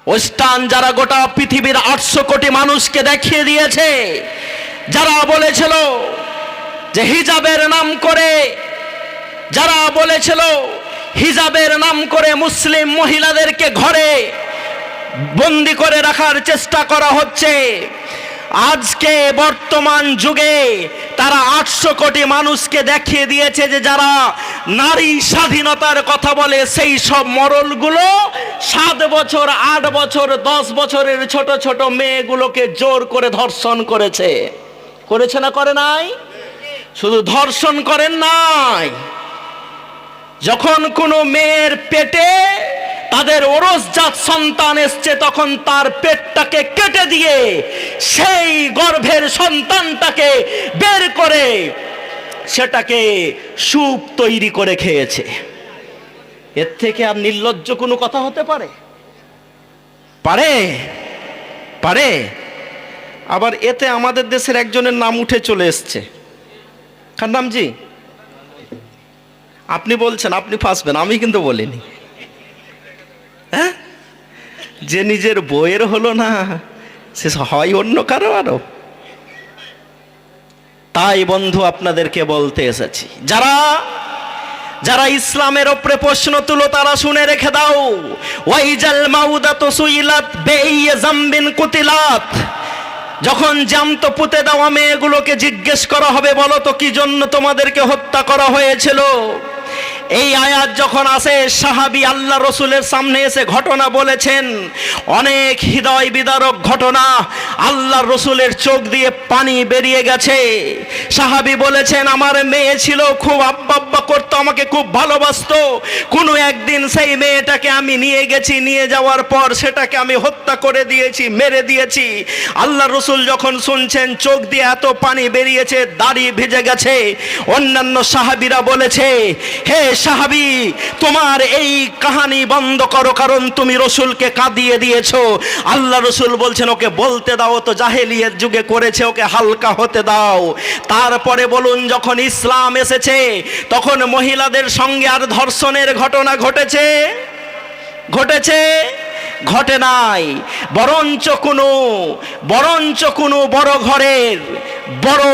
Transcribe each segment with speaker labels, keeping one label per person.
Speaker 1: Western যারা গোটা পৃথিবীর 800 কোটি মানুষকে দেখিয়ে দিয়েছে, যারা বলেছিল যে হিজাবের নাম করে, যারা বলেছিল হিজাবের নাম করে মুসলিম মহিলাদেরকে ঘরে বন্দি করে রাখার চেষ্টা করা হচ্ছে, আজকে বর্তমান যুগে তারা 800 কোটি মানুষকে দেখিয়ে দিয়েছে যে যারা নারী স্বাধীনতার কথা বলে সেই সব মরলগুলো 7 বছর 8 বছর 10 বছরের ছোট ছোট মেয়েগুলোকে জোর করে ধর্ষণ করেছে। করেছে না করে নাই? শুধু ধর্ষণ করেন নাই, যখন কোনো মেয়ের পেটে তাদের ওরসজাত সন্তান এসছে তখন তার পেটটাকে কেটে দিয়ে সেই গর্ভের সন্তানটাকে বের করে সেটাকে স্যুপ তৈরি করে খেয়েছে। এর থেকে আর নির্লজ্জ কোনো কথা হতে পারে? পারে? পারে? আবার এতে আমাদের দেশের একজনের নাম উঠে চলে এসছে। কার নাম জি? আপনি বলছেন, আপনি ফাঁসবেন, আমি কিন্তু বলিনি। হ্যাঁ, যে নিজের বইয়ের হলো না সে হয় অন্য কারো আরো। তাই বন্ধু আপনাদেরকে বলতে এসেছি, যারা যারা ইসলামের ওপরে প্রশ্ন তুলো তারা শুনে রেখে দাও। ওয়াইজাল মাউদাতু সুইলাত বিআইয়ি যামবিন কুতিলাত, যখন জ্যান্ত পুঁতে দেওয়া মেয়েগুলোকে জিজ্ঞেস করা হবে বলো তো কি জন্য তোমাদেরকে হত্যা করা হয়েছিল। এই আয়াত যখন আসে, সাহাবী আল্লাহ রসুলের সামনে এসে ঘটনা বলেছেন, অনেক হৃদয় বিদারক ঘটনা। আল্লাহ রসুলের চোখ দিয়ে পানি বেরিয়ে গেছে। সাহাবী বলেছেন, আমার মেয়ে ছিল, খুব আব্বা আব্বা করতো, আমাকে খুব ভালোবাসতো। কোনো একদিন সেই মেয়েটাকে আমি নিয়ে গেছি, নিয়ে যাওয়ার পর সেটাকে আমি হত্যা করে দিয়েছি, মেরে দিয়েছি। আল্লাহ রসুল যখন শুনছেন, চোখ দিয়ে এত পানি বেরিয়েছে, দাড়ি ভিজে গেছে। অন্যান্য সাহাবীরা বলেছে, হে সাহাবী, তোমার এই কাহিনী বন্ধ করো, কারণ তুমি রসুলকে কাঁদিয়ে দিয়েছো। আল্লাহ রসুল বলছেন, ওকে বলতে দাও, তো জাহেলিয়াত যুগে করেছে, ওকে হালকা হতে দাও। তারপরে বলুন, যখন ইসলাম এসেছে তখন মহিলাদের সঙ্গে আর ধর্ষণের ঘটনা ঘটেছে? ঘটেছে? ঘটে নাই। বরঞ্চ কোনো বড় ঘরের বড়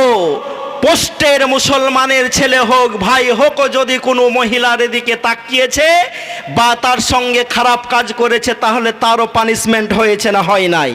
Speaker 1: পোস্টের মুসলমানের ছেলে হোক, ভাই হোক, যদি কোনো মহিলার দিকে তাকিয়েছে বা তার সঙ্গে খারাপ কাজ করেছে তাহলে তারও পানিশমেন্ট হয়েছে না হয় নাই?